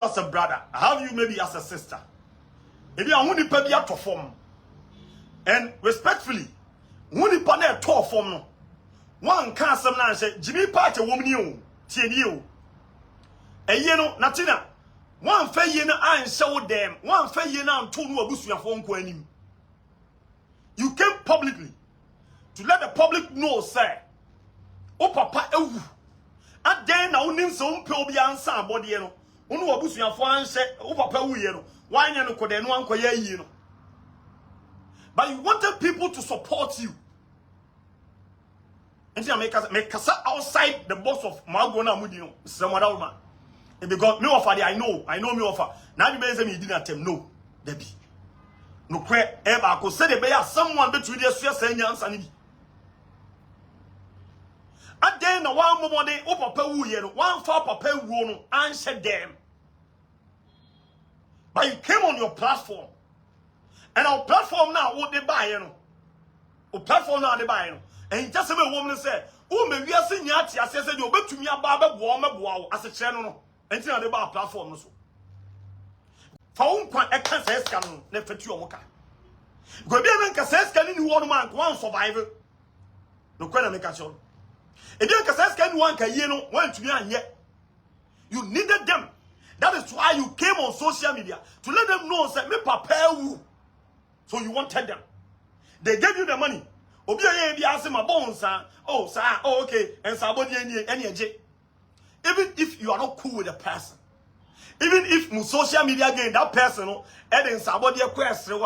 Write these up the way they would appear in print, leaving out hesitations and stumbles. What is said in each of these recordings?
as a brother, I have you maybe as a sister. Maybe I want to pay to form. And respectfully, when you pay to form no. One can't some say Jimmy Party woman you, TNU. A yeno, Natina. One fair yena and show them, one fair yena and two no abusu phone coining. You came publicly to let the public know, sir. Oh, papa, oh, and then I wouldn't so pay answer body, you know. Unu abusu ya phone say, oh, papa, you know. Why you could then one quay, you know. But you wanted people to support you. And make us outside the box of Magona Mudino, someone else, man. And because me offer, I know me offer. Now you may say me didn't tell no, Debbie. No credit ever could say the bear someone between the Swiss and Yansan. And then one more day, oh, papa, one for papa, won't answer them. But you came on your platform. And our platform now, what they buy, you know. Our platform now, they buy, you know. And just a woman said, oh, maybe I say, Yati, I said, you'll bet to me about warm as a channel. And tell the bar platform. For one, I can't say, can never to your mocha. Go be a cassette can in one survivor. No, can make a show. If you cassette can one can want to be on yet. You needed them. That is why you came on social media to let them know, say, me prepare you. So you wanted them. They gave you the money. My bones, oh, sir, oh, okay, and somebody any. Even if you are not cool with the person, even if social media gain that person, and then somebody question,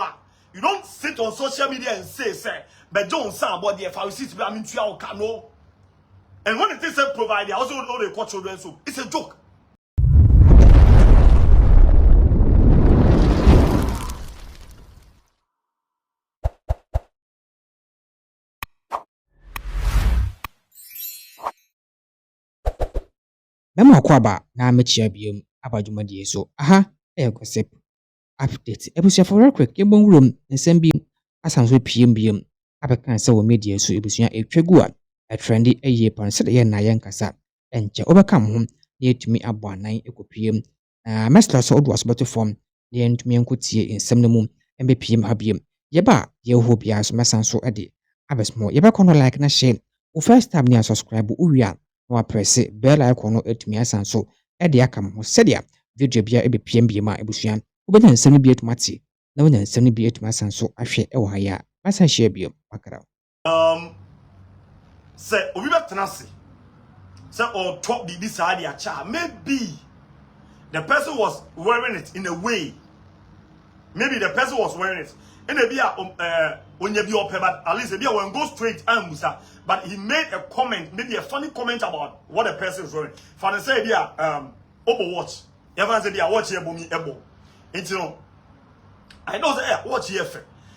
you don't sit on social media and say, but don't somebody if I sit to be I mean to your canoe. And when it is a provider, also know they call children, so it's a joke. Memo akwaba na mechia biom abadwumadie so aha gossip update ebusia for quick yebon room nsem bi asanso piem abekan se wo media so ebusia etwegu a trendy eye pan se de na ye nkasa enche obekam ho na etumi abo anan ekopiem mesla so odo asobeto form na entumi enkotie nsem no mum embe piem habiem yeba ye ho bia so mesanso ede abesmo yebekono like na share o first time ni subscribe uwia na press bell icon no etumi asan so e de akam ho sedia video bia ebe piem ma ebusuan obenya nsem bi etumati na wonya nsem bi etuma asan so ahwe e wo haya asan share biem makara say obi betenase say or top the this side ya cha maybe the person was wearing it in a way, maybe the person was wearing it in a bia when you be up but at least bia when go straight and musa. But he made a comment, maybe a funny comment about what the person is wearing. For the say, Obo watch. Everyone said, watch here, bomi ebo. And you know, I know that watch here.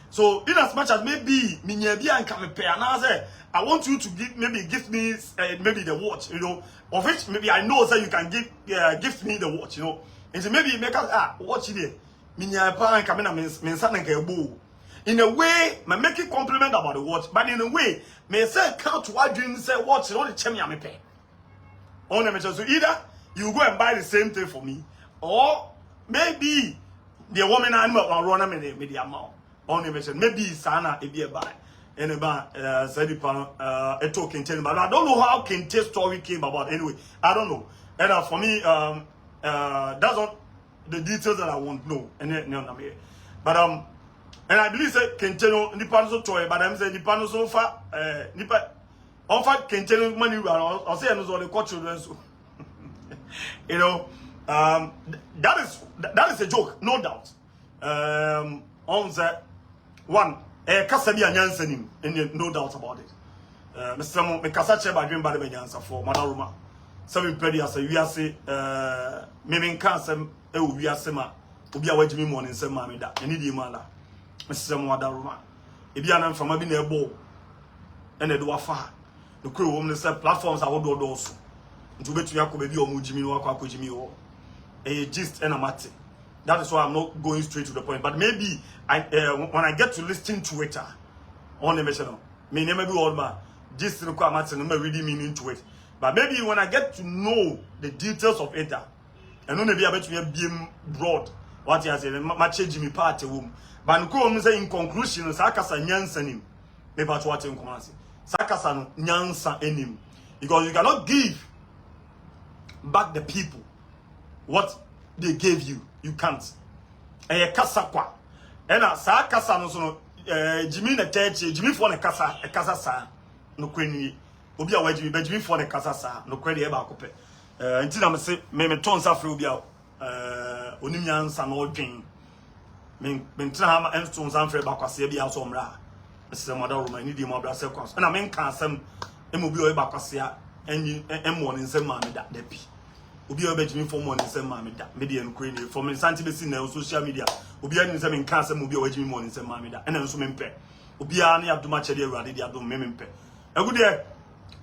So, in as much as maybe Minyabia and Kamepe, and I say, I want you to give me maybe the watch, you know, of which maybe I know that you can give me the watch, you know. And so maybe make us watch here. Minyabia and Kamena means something. In a way, me make a compliment about the watch, but in a way, me say count to what you say watch, you know the chemi me pay. So either you go and buy the same thing for me, or maybe the woman I know run me the amount. Maybe sana it be a buy. And about Adepa a token Kente, but I don't know how Kente story came about anyway. I don't know. And for me, that's not the details that I want to know. And no, but and I believe say Kente nipa so toy, but I'm saying nipa so far nipa on fact Kente money I'll say no so the children so you know that is a joke, no doubt. On that one kasa bi anyansa nim, no doubt about it. Mr. Mo me kasa che ba dwen ba de anyansa for madaruma. So we pedi as we ase me nka asem e wo wi ase ma obi a wagimi mo ne nsem ma me da eni di ma la. Mr. Mo madaruma e bi anan fama bi na ebo ene do afa no kro wo me say platforms a wo do so nti obetumi akoba bi o mu jimi no akwa jimi wo e gist and amate. That is why I'm not going straight to the point. But maybe when I get to listen to it, on the mission, me never be old man. Just requirements and really meaning to it. But maybe when I get to know the details of it, eno na bia betumi abiem broad what you say ma change me part wom but no say in conclusion sa kasa nyansa nim me ba to atem komase sa kasa no nyansa enim because you cannot give back the people what they gave you. You can't. Kasa kwa. Ena sa kasa no so no Jimmy na church Jimmy for ne kasa sa no kweni. Obi a wa Jimmy for ne kasa sa no kweni e ba akopɛ. Nti na me se me ton sa fre obi a onim nyansa na odwen. Me ntina ha ma ton sa fre ba kwase bia so mra. Se mo da roma ni di mo abra se kwas. Na me nka asem e mo bi o ba kwase a enyi emo ne nsem ma me da bi. Obi a Jimmy for money nsem ma me da. Me de en kweni from santi be sin na social media. Obi a ni nsem nka asem obi a Jimmy money nsem ma me da. Ena nso me mpe. Obi a na adoma chede awurade de adom me mpe. Egude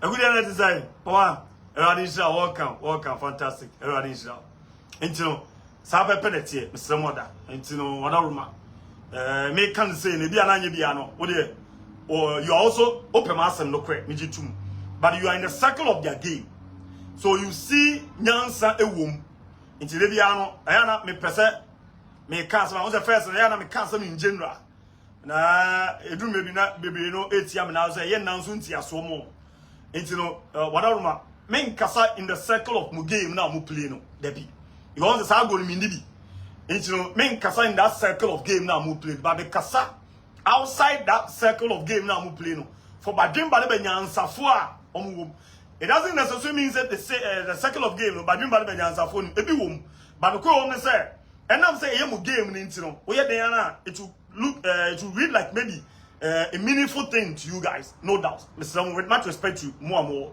na design. Power Everybody is welcome, fantastic. Everybody is out. And you know, Sabe Penetier, Mr. Moda, and you know, whatever. Me can say, maybe an anya or you are also open mass and no crack, but you are in the circle of their game. So you see, Nyansa a womb, into the piano, Ayana, me pese, me cancel, I was the first, and Ayana, me cancel in general. Na, it do maybe not, baby, you know, 8 years, and I was a young Nansuntia so more. And you know, whatever. Men kasa in the circle of mu game na mu play no debi because the sa go ni bi and you know men kasa in that circle of game na mu play but the kasa outside that circle of game na mu play no for badwin ba le nyansafo a omu it doesn't necessarily mean that the circle of game no badwin ba le nyansafo no ebi wom but the ko wom say enam say e mu game ni ntino we ye den na it will look it will read like maybe a meaningful thing to you guys, no doubt. Mr. With much respect to you, more and more.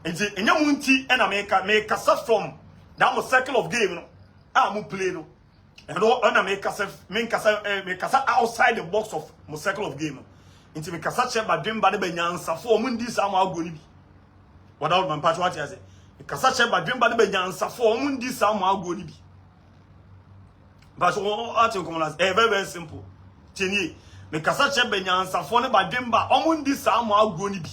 And say, and yamunti and America make us from that circle of game. No, play no. And all make us outside the box of my circle of game. Into make us check by dream body benyansa for mundi sama agoni bi. Without my patch what I say. Make us check by dream body benyansa for mundi sama agoni bi. But what you come as very simple. Tieni. Me kasa che benyansa fo ne badwemba omundi sa mo agoni bi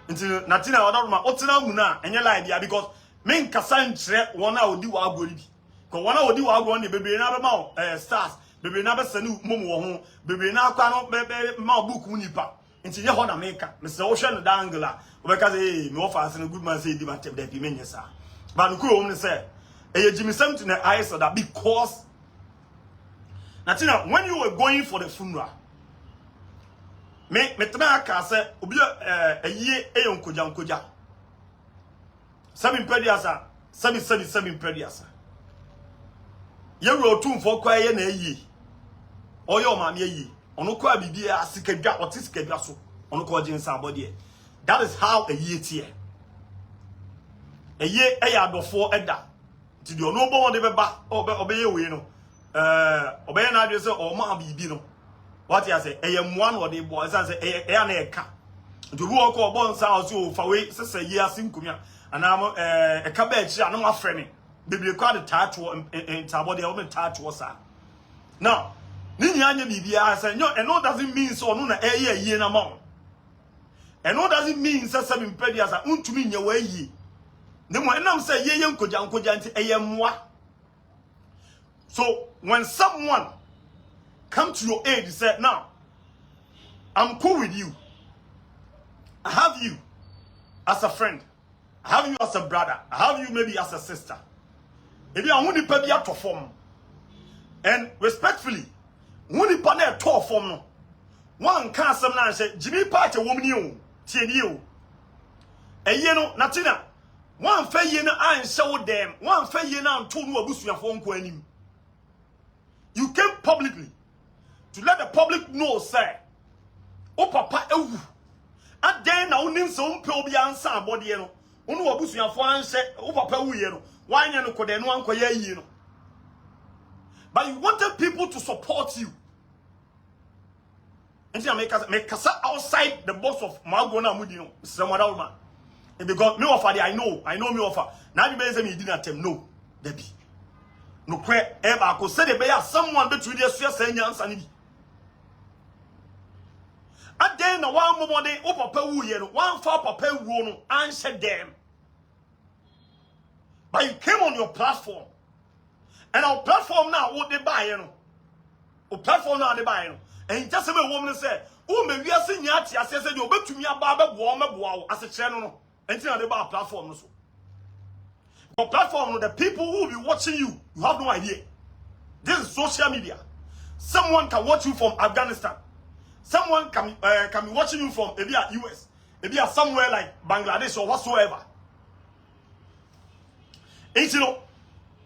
nti natina wadaruma otina mu na enye lie dia because me kasa nkyere wona odi wa agoni bi ko wona odi wa agoni bebe na be ma stars bebe na be sani momo wo ho bebe na akwa no be ma book mu nipa nti ye ho na meka me se wo hwe no dangla obeka say me offer as no good man say di batem da bi menye sa ba no ko wo ne say eye jimisem to na eyes that because Natina, when you were going for the funeral, me tena ka se obi ye nkoja sabi mpediasa sabi mpediasa ye ro tu mfo kwa ye na eyi oyo ma me eyi ono kwa bibia sikadwa otisikadwa so ono kwa jinsa abode that is how a ye tie eye adofo eda ti di ono bo won de beba obeye we no obey na adwe say o ma bibi no what you say eyemwa no de bo say eya na eka nti obi wo ko obo nsa o so fa we sese yi asinkumia anam eka ba echi anam afre me bibli kwa de taatwo ntabo de o me taatwo sa now ni nya anya bibi a say no and no doesn't mean so no na eye na ma and no doesn't mean say seven pedias a untumi nya wa yi nemo enam say ye nkoja nti eyemwa. So when someone come to your aid, you say, now, I'm cool with you. I have you as a friend. I have you as a brother. I have you maybe as a sister. Maybe I want to pay to form. And respectfully, when you pay to form, one can't say, Jimmy Party woman you, you. And you know, Natina, one fair year I show them, one fair year now, two new abuse your phone coin. You came publicly to let the public know, say, oh papa, ewu. And then now, Ninson Pobi answer body, you know, Unu abusu ya phone say, oh papa, you know, why you know, could anyone call you know. But you wanted people to support you. And you make us outside the box of Magona Mudino, someone else, man. And because me offer, I know me offer. Now you may say me didn't tell no, Debbie. No kwe eba ko se de be ya someone between the sua sanya ansani bi aden na wan momode o papa wu ye no wan fa papa wu no anhye dem But you came on your platform. And our platform now, what they buy, you know. Our platform now, they buy, you know. And just a woman said, oh, maybe I see Yati, I said, you'll bet to me about warm as a channel. And now they buy a platform. Your platform, the people who will be watching you, you have no idea. This is social media. Someone can watch you from Afghanistan. Someone can be watching you from maybe at US, maybe at somewhere like Bangladesh or whatsoever. And you know,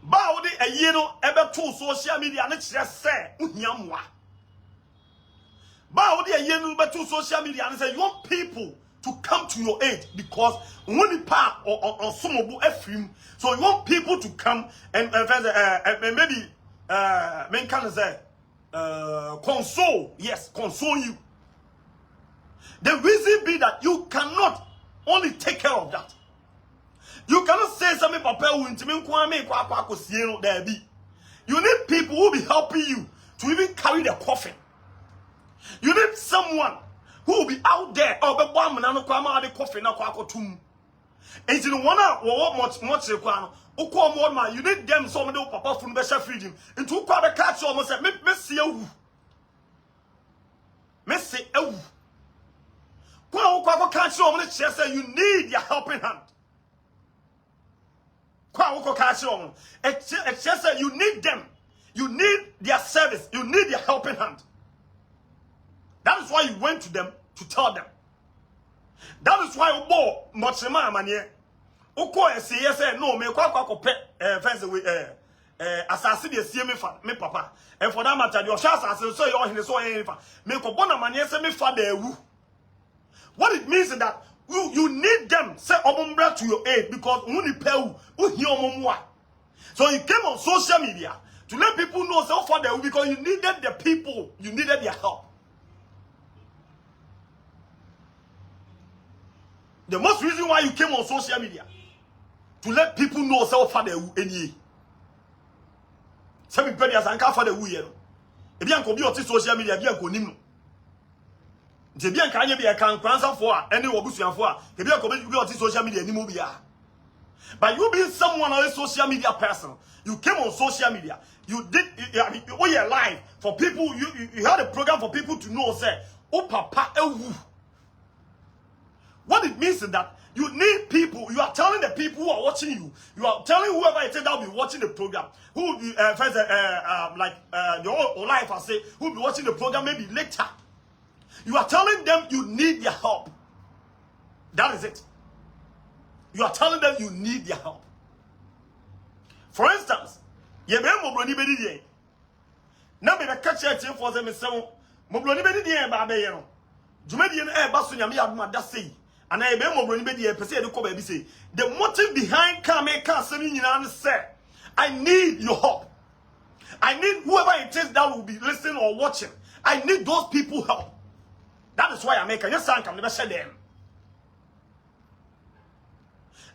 Baudi a yeno ever to social media and it's just say unyamwa. Baudi a yeno ever to social media and say you want people to come to your aid because when you park or some of FM, so you want people to come and maybe men can say console, yes, console you. The reason be that you cannot only take care of that. You cannot say something papa there be. You need people who will be helping you to even carry the coffin. You need someone who will be out there or be bomb na no kwama the coffin na kwa kotum. And you want much you need them somebody who papa fun be freedom. Into kwa be catch almost say me see ewu. Me see ewu. Kwa catch almost say you need your helping hand. It's just that you need them. You need their service. You need their helping hand. That is why you went to them to tell them. That is why you bought much money. Oko say yes no me kwa fence away assassin dey see me papa. And for that matter, your chance assassin so you hine so yen fa. Me ko bona money say me fa da ewu. What it means is that you need them say omumbra to your aid because uni pew uhi omumwa. So you came on social media to let people know so far there because you needed the people, you needed their help. The most reason why you came on social media to let people know so far there any. Some people as anka for the wu ebi anko bi oti social media bi anko nim. Nti bi anka anye bi e kan kwansa for a ene obusuanfo a ebi anko bi oti social media nim obi a. But you being someone or a social media person, you came on social media, you did you're live for people, you had a program for people to know say, oh papa ewu. What it means is that you need people, you are telling the people who are watching you, you are telling whoever it is that will be watching the program, who will be your life I say, who will be watching the program maybe later. You are telling them you need their help. That is it. You are telling them you need their help. For instance, you be mobroni bedi die. Na be catch it for them say mobroni bedi die ba be ye no. Jumedi no e ba so nyame aduma da sei. Ana e be mobroni bedi e pese e de ko ba bi sei. The motive behind come say nyina no say I need your help. I need whoever it is that will be listening or watching. I need those people help. That is why I make a yes and come never share them.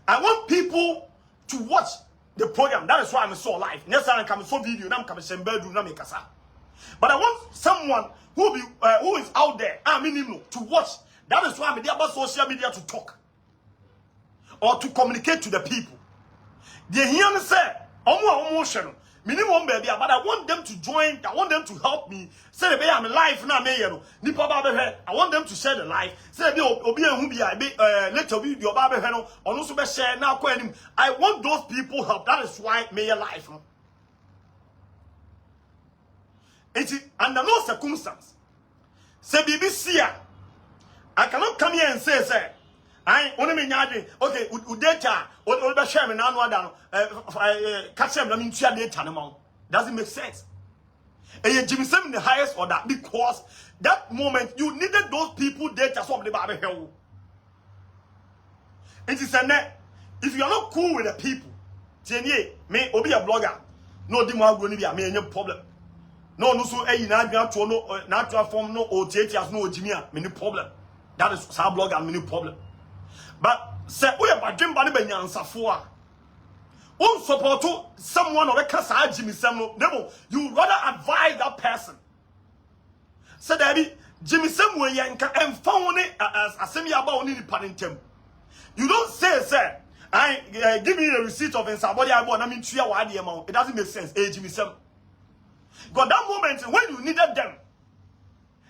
I want people to watch the program. That is why I'm so live. Next time I come so video, now I'm coming to bedroom, now make a. But I want someone who is out there, to watch. That is why I'm there about social media to talk or to communicate to the people. They hear me say, "Omo minimum baby," but I want them to join. I want them to help me. Say the I'm live now, I want them to share the live. Say the obi later video no share now. I want those people help. That is why may life. It is under no circumstance. Say BBC, I cannot come here and say I only mean okay, data or share me now catch them data no. Doesn't make sense. And you Jimmy in the highest order because that moment you needed those people data so the Bible hell. It is a net. If you are not cool with the people, may be a blogger. No demo going to be a major problem. No so no natural form no OTT no Jimmy many problem. That is our blogger many problem. But say we are dream body be nyansa for. Support someone or a casa Jimmy Samuel. You rather advise that person. So that Jimmy Samuel and found it as a semi about only parentum. You don't say, Give me the receipt of somebody I bought. I mean, 3 hours the amount. It doesn't make sense. Jimmy Sam. But that moment when you needed them,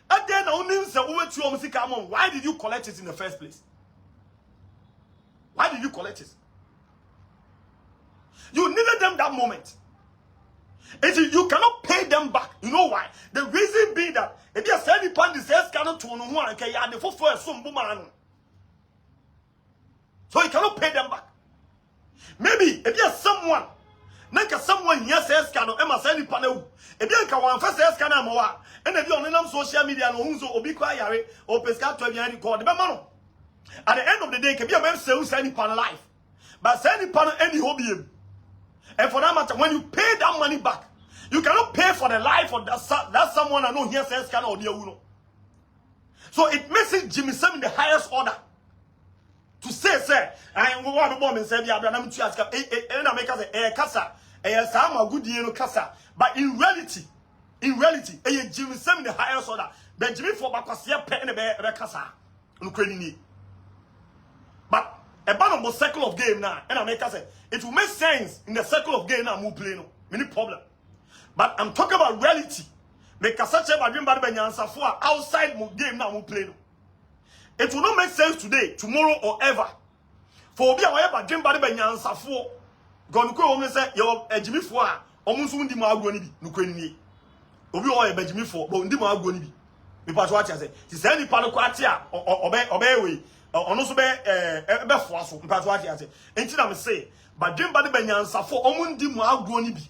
and then only say over to your music, come on. Why did you collect it in the first place? Why did you collect it? You needed them that moment. You cannot pay them back. You know why? The reason being that if you send the pound, cannot to no one, okay, yeah, the first some woman. So you cannot pay them back. Maybe if you have someone, someone here says cannot Emma send the panel. If you can one first says cannot more, and if you on social media no so obi kwa yare or pesca to be called the man. At the end of the day, can be a man sell sending panel life. But sending panel any hobby. And for that matter, when you pay that money back, you cannot pay for the life of that someone I know here says can or dear uno. So it makes it Jimmy Sam in the highest order to say, I am going to bomb and say, yeah, I'm to ask, and I make us a casa, a sama good year casa. But in reality, a Jimmy Sam in the highest order, but Jimmy for Bacasia pen a bear casa. But a band circle of game now, and I make us say, it will make sense in the circle of game now, move play no, many problem. But I'm talking about reality. Make a such a dream bad answer for outside game now, move play no. It will not make sense today, tomorrow, or ever. For be a dream bad answer for gone go home and say, you're a Jimmy for almost wounding my agony, no queen. Obi or a Benjamin for, but undi my agony. Because what I say, is any panoquatia or obey. Also be for so mpato ati ati enti na me say ba dwen ba de banyansa fo omundi mu agro ni bi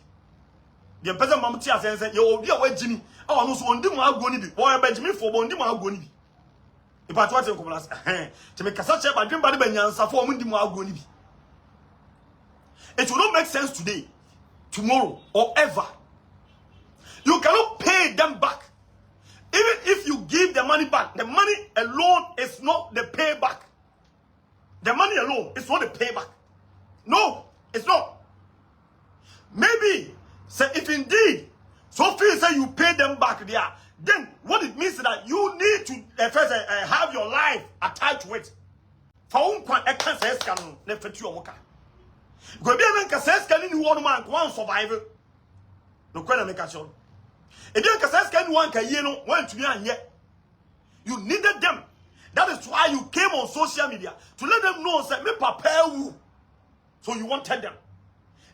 de pese mam ti ase say ye obi a wagimi a ono so ondi mu agro ni bi boy ba gimi fo bo ondi mu agro ni bi mpato ati ko plus te me kasa che ba dwen ba de banyansa fo omundi mu agro ni bi. It will not make sense today, tomorrow, or ever. You cannot pay them back. Even if you give the money back, the money alone is not the payback. The money alone is not the payback. No, it's not. Maybe, say if indeed, so feel say you pay them back there, then what it means is that you need to first have your life attached to it. For one can't say scan never to your moka. Go be a man say scan in one man one survivor. No question make a show. If you can one can you know want to be on yet. You needed them. That is why you came on social media to let them know say me prepare you. So you wanted them.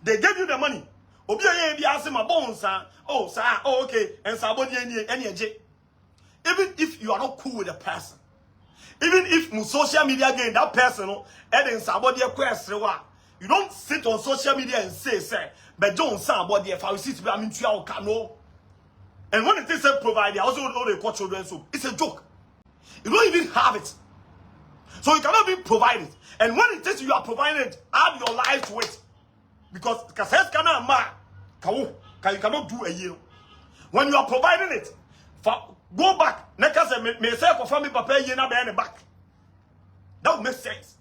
They gave you the money. Obi be asking my bones, oh sir, oh okay, and somebody any. Even if you are not cool with the person, even if social media again that person and then somebody question you don't sit on social media and say, but don't somebody if I sit to be I mean to your canoe. And when it is a provider, also know they call children so it's a joke. You don't even have it. So you cannot be provided. And when it is you are provided, add your life to it. Because you cannot do a year. When you are providing it, go back. May say for family papa year na be back. That would make sense.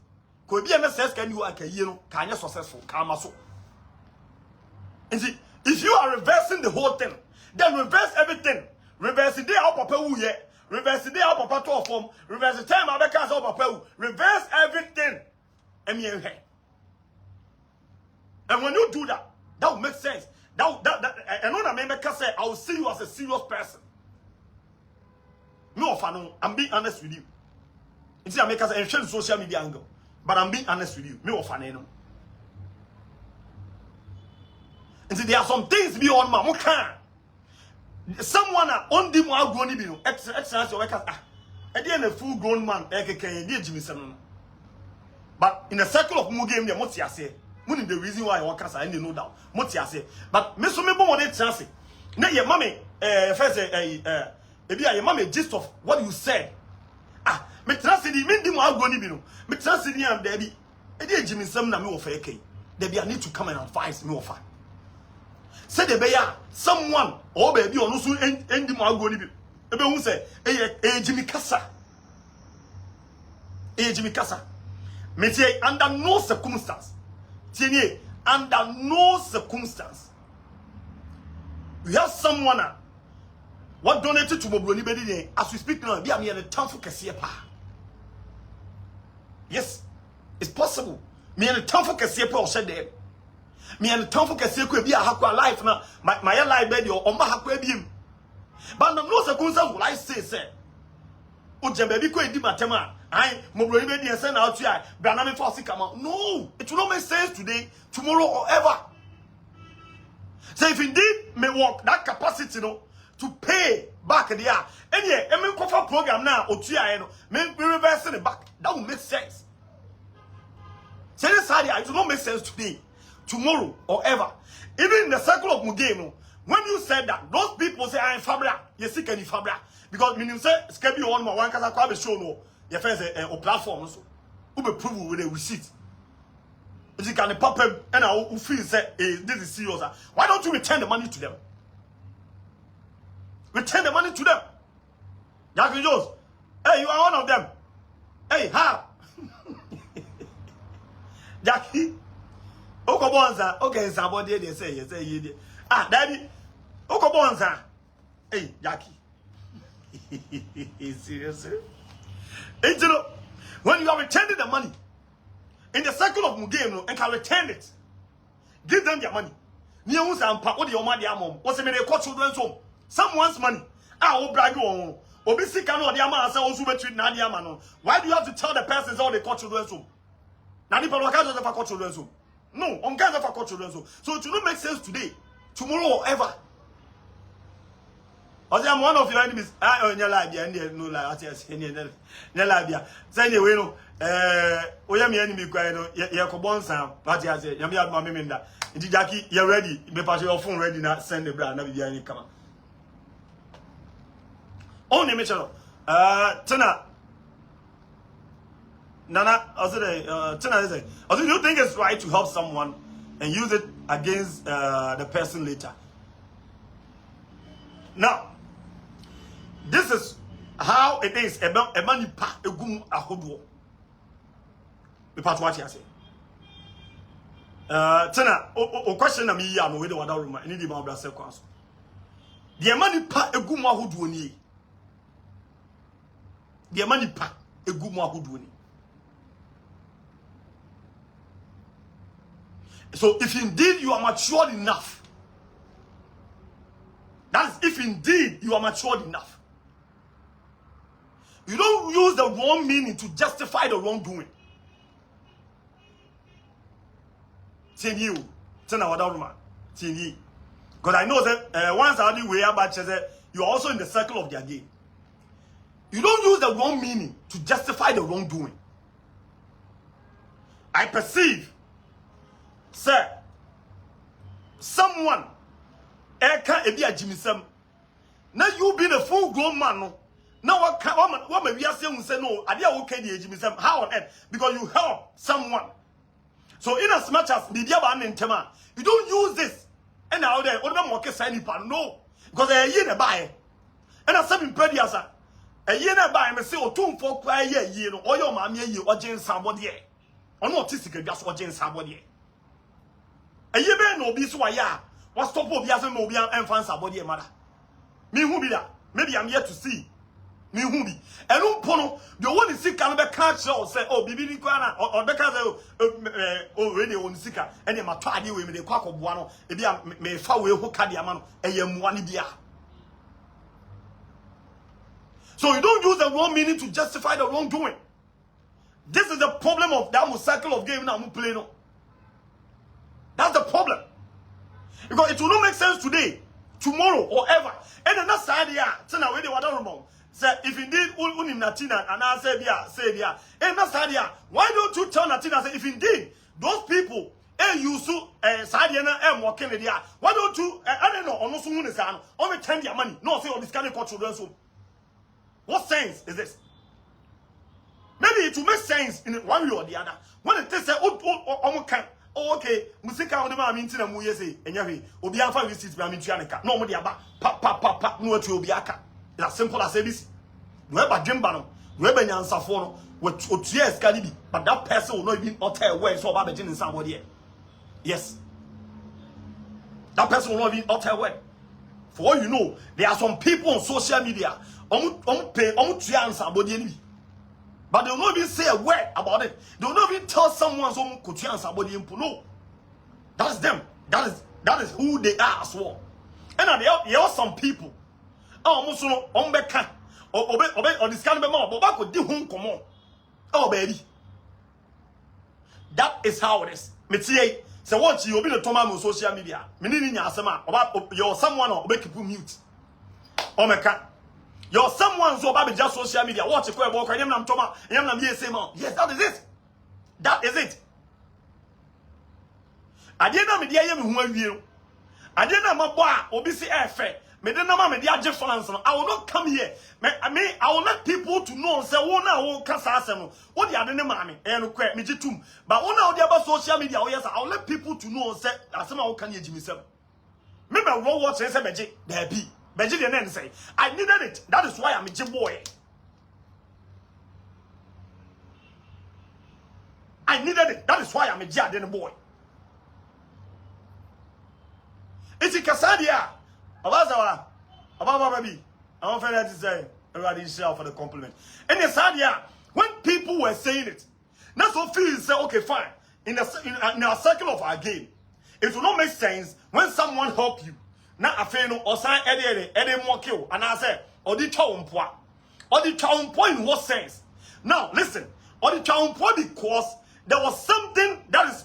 Could be a sense can you like a year can you successful? And see, if you are reversing the whole thing, then reverse everything. Reverse the day how papa wu ye. Reverse the day how papa to form. Reverse the time how because how papa wu. Reverse everything. And when you do that, that will make sense. And when I make say, I will see you as a serious person. No, I'm being honest with you. It's I make us a social media angle, but I'm being honest with you. Me no. And see, there are some things beyond my can. Someone on the more grown be excellence your workers and a full grown man Jimmy Sam. But in a circle of more game, the Motia say, Moon the reason why workers are in no doubt. Motia say, but Miss Mebo wanted chance. Nay, your mammy, first maybe your mammy gist of what you said. Me trust in the mean more grown be no. Me trust in the Debbie. A dear Jimmy Sam na me of a K. Debbie, I need to come and advise me of her. Say the bear, someone, or baby, or no soon end the Margoni. Ebe who say, Jimmy Casa. Jimmy Casa. Métier, under no circumstance. Tienye, under no circumstance. We have someone what donated to Bobroni Bedi as we speak now, be a mere town for Cassia. Yes, it's possible. Me and the town for kese pe o se dem. Me and the town for kese ko bi a hakwa life na my life be o ma hakwa bi em. But no no se kunsa will I say Oje baby ko edi matema. Ai mo bro ni be di say na otu ai bra na me force come out. No, it will not make sense today, tomorrow or ever. So if indeed me work that capacity no to pay back there, and yeah, I mean cover program now otu ai no, me reversing it back. That will make sense. Say this idea, it will not make sense today, tomorrow or ever. Even in the circle of Ngege no, when you said that, those people say I'm fabra, you see can you fabra because meaning say skebi on one kasa kwa be show no, your first a platform so. Who be prove with a receipt. If you can pop up and I feel say this is serious. Why don't you return the money to them? Return the money to them. Ghnews, hey, you are one of them. Hey, how? Jackie, Okobonza, okay, somebody they say, ah, daddy, Okobonza, hey, Jackie, seriously, when you are returning the money in the circle of Ngege and can return it, give them their money. News and pa, what your money among, what's a minute, children's home, someone's money, I will brag on, or be sick and all the amount of between Nadia Manu. Why do you have to tell the persons all the children's home? Nani pa wakazo za for children's home. No, on Gaza for children's home. So it will not make sense today, tomorrow or ever. I am one of your enemies. I own your life, and no lie. I say, your life. Say anyway, no. We are my enemy. You come on, Sam. But I say, you are my member. Indeed, Jackie, you're ready. Be part of your phone ready now. Send the brand. Now be any come. Only Mitchell. Tana. Nana, do you think it's right to help someone and use it against the person later? Now, this is how it is. A money pa a gum a hoodwo. The part what you say. Tana, question me ya no we the wada room. Any the mabra se kwaso. The money pa a gum a hoodwo ni. The money pa a gum a hoodwo ni. So if indeed you are matured enough, that is if indeed you are matured enough, you don't use the wrong meaning to justify the wrongdoing. Because I know that once I do way about you are also in the circle of their game. You don't use the wrong meaning to justify the wrongdoing. I perceive, sir, someone eka ebi ajimisem. Now you being a full grown man, no. Now what may we are saying say no, I didn't okay the ajimisem. How on earth? Because you help someone. So in as much as media ban in tema, you don't use this. And now there, all them work sign pan no. Because a year buy. And I said in Prediasa, a year buy me say o 2 4 kwa year no, or your mammy ye or Jane somebody. Or no autistic just watching somebody. A year no be so ya. What stop of Yasan Mobia and fans body mother? Me who be that? Maybe I'm yet to see. Me who be. And no pono, the one is sick and be catch or say, oh, Bibi Nikana or because already on sicker and my twadi with me the quack of one, if you may far away who can man a yam one idea. So you don't use the wrong meaning to justify the wrongdoing. This is the problem of that cycle of game now play no. That's the problem. Because it will not make sense today, tomorrow, or ever. And then that's the idea. So now, they were wrong. Say, if indeed, unim Natina, and I say, yeah, and that's the idea. Why don't you tell Natina, say, if indeed, those people, you so, Sadiana, walking in there, why don't you, I don't know, almost soon is only 10 their money, no, say, all this kind of children's home. What sense is this? Maybe it will make sense in one way or the other. When it is, oh, okay, Musika on the man into the Muyese, and Yavi, Obiafa visits Bamitrianica, no more papa, no to Obiaka. It's as simple as this. Whoever Jimbano, whoever Yansafono, with 2 years Calibi, but that person will not even utter a word so about in somebody. Yes. That person will not even utter a word. For all you know, there are some people on social media, pay, somebody. But But they will not even say a word about it. They will not even tell someone some kutia somebody in no. That's them. That is who they are as well. And there are some people. Almost no ombeka or this kind of man, but back with the home come on. Oh baby. That is how it is. Metie, so what you be the Thomas on social media. Meaning you're someone or make people mute. Omeka. You're someone so about just social media. Watch a quick walk. I am not Thomas. I am not here. Yes, that is it. That is it. I didn't media who you. I didn't know my boy obisi airfare. Me didn't know my media difference. I will not come here. I will let people to know. Say, oh, now won't cast us. What the other name, and quite me too. But one now the about social media. Oh yes, I will let people to know. Say, as someone can you Jimmy Seven. Maybe I won't watch. Say, Beji, there be. Beji didn't say. I needed it. That is why I'm a Jim boy. I needed it. That is why I'm a Jadden boy. It's a Casadia. About baby. I don't feel that to say. Everybody share for the compliment. And the Sadia, when people were saying it, that's what feels say, okay, fine. In our circle of our game, it will not make sense when someone help you. Now I feel no or sign any more kill. And I say, or the town point in what sense? Now listen, or the town point because there was something that is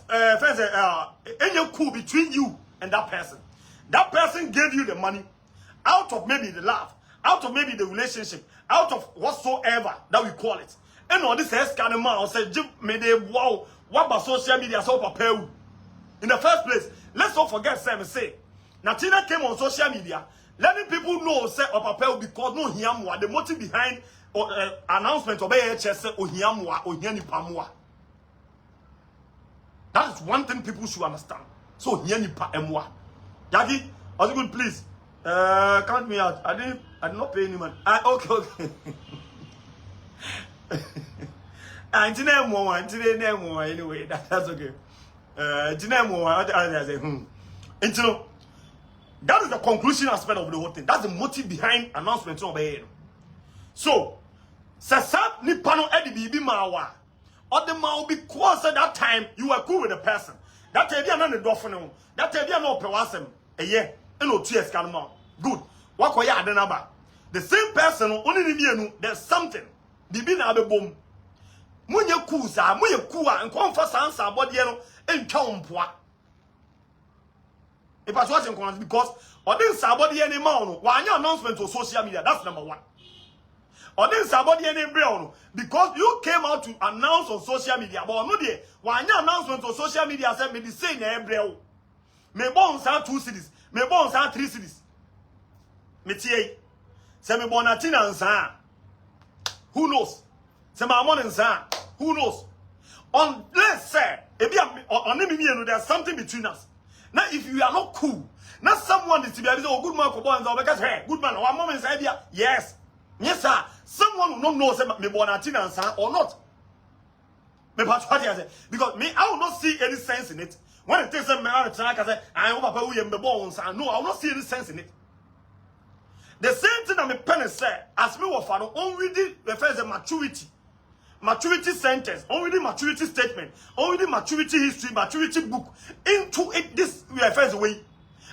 cool between you and that person. That person gave you the money out of maybe the love, out of maybe the relationship, out of whatsoever that we call it. And all this kind of man said, wow, what about social media so prepare? In the first place, let's not forget say Natina came on social media, letting people know say prepare because no hiamwa, the motive behind announcement of AHS or hiamwa or hianipamwa. That is one thing people should understand. So hianipamwa. Jackie, also good, please. Count me out. I did not pay any money. Okay. Anyway, that's okay. That is the conclusion aspect of the whole thing. That's the motive behind announcement of the. So, Sasab Nipano Edibi Mawa. Or the Mao because at that time you were cool with the person. That idea not the dolphin. That idea no pewasem. Yeah, no tears can mount. Good. What we are the the same person only the there's something. The bin abe boom. Munya kusa, munya kuwa, and come for answer body and town poa. If I was watching because or then somebody any man, why your announcement to social media, that's number one. Or then somebody any brown because you came out to announce on social media, but no day, why your announcement on social media said me the same every. Me born sound 2 cities. Me born sound 3 cities. Me tie. Say me born Natina and sound. Who knows? Say my morning sound. Who knows? Let's say, there's something between us. Now, if you are not cool, now someone is to be able to say, oh, good man, because hey, good man, one moment idea. Yes. Yes, sir. Someone will not know say me born Natina and sound or not. Me because me, I will not see any sense in it. When it takes a man to say, I hope Papa will be born, no, I will not see any sense in it. The same thing that my parents said, as me were father, only refers to maturity sentence, only the maturity statement, only the maturity history, maturity book, into it, this refers away.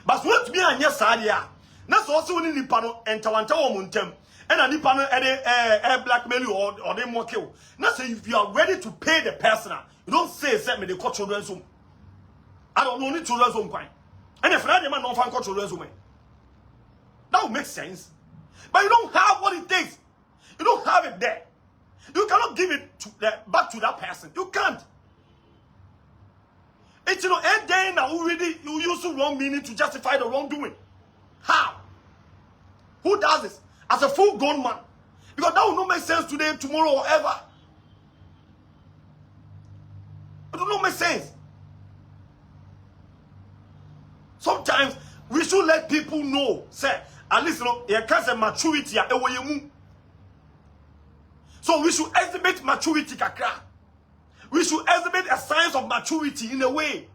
But what me and yes, idea, that's also when the panel and Tawanta Montem, and a panel and blackmail you or they more kill. Now, say if you are ready to pay the person, you don't say, send me the court children's home. I don't know, need children's home kind. And if not, man don't find court children's home. That would make sense. But you don't have what it takes. You don't have it there. You cannot give it back to that person. You can't. It's and then now already you use the wrong meaning to justify the wrongdoing. How? Who does this? As a full-grown man. Because that will not make sense today, tomorrow, or ever. It will not make sense. Sometimes we should let people know, say, at least you can't say maturity. So we should exhibit maturity, kakra. We should exhibit a signs of maturity in a way.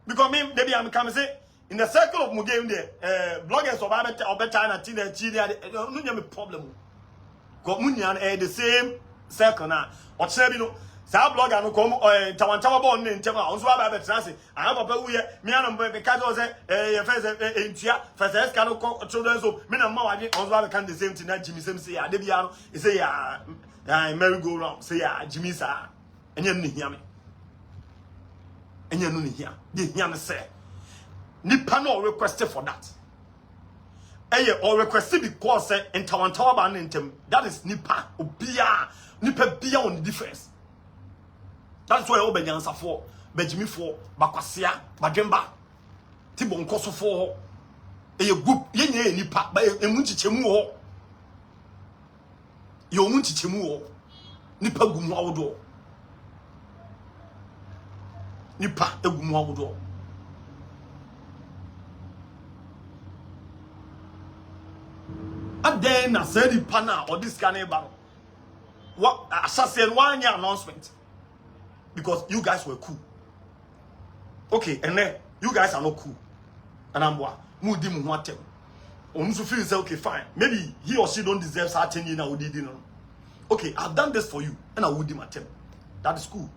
Because me, maybe I'm coming say in the circle of Mugame there, bloggers of Adepa or better Natina, no problem. ko munyan the same circle na o kire bi no sa blogger no ko tawantawa bo ne ntem a onso aba betra se an papa wuye me anom be ka jo se ye first entua Firɛs ka no ko children so me na ma waje onso aba kan the same thing na Jimmy sem say ya de bia no say ya merry go round say ya Jimmy sa enye no hia me enye no hia de hia me say nipa no request for that or request because tawantawa ba ne ntem that is nipa obia nipa bia on the difference. That's why obe nyansa for bejimi for bakwasea badwemba ti bonkoso for eye group yenye nipa ba emu chichemu ho ye omu chichemu ho nipa gumu awodo nipa egumu awodo and then na said the pana or this kind of battle what assassin 1 year announcement. Because you guys were cool. Okay, and then you guys are not cool. And I'm what? Moody Muatem. Almost feel say, okay, fine. Maybe he or she don't deserve certain years now. Okay, I've done this for you, and I would him. That is cool.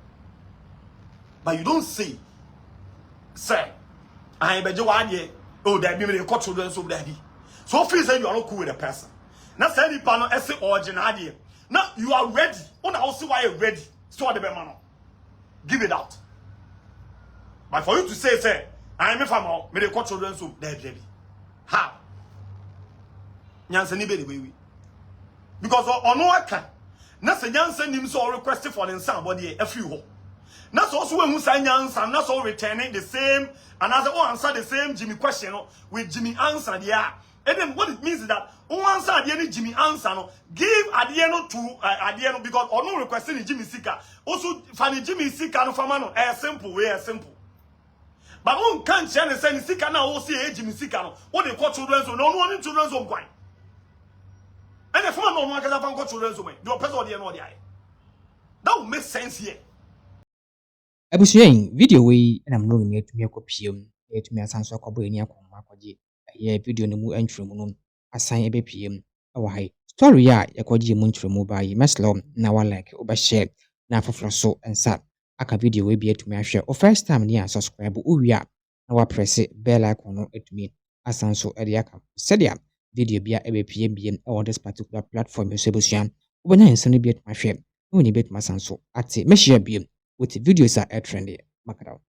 But you don't say, sir, I bet you 1 year. Oh, that be me cut children so daddy. So feel say you are not cool with a person. Now say the panel essay original. Now you are ready. Oh, now see why you're ready. So the man. Give it out. But for you to say, I am a farmer, me the children so dead. How? Nyansa ni be the way. Because on no aka. Na se nyansa nim so request for the son body a few ho. Na so also when say nyansa na so returning the same and as oh answer the same Jimmy question with Jimmy answer there. And then what it means is that on answer the Jimmy answer no give adieno to adieno because or no requesting Jimmy Sika also funny Jimmy Sika no farmer no simple way simple but on can't share the same Sika now also Jimmy Sika no what they call children so no one children so kwai and the farmer no one can have children so your person there no there that will make sense here. Abusuain video we na mno ni etumi akopiem etumi asanso akobo eni akoma akwaje ye video no mu antwemu no asan ebepiem awo hai story ya yakwaje mu ntwemu ba yi meslo na wa like oba share na foforo so ensa aka video we bi etumi ahwe o first time ni subscribe o wi a na wa press bell icon no etumi asanso ede aka sedia video bia ebepiem biem on this particular platform so ebusuan obanya ensane bi etumi ahwe no ni betuma asanso ate me share biem with videos are trending. Mark it out.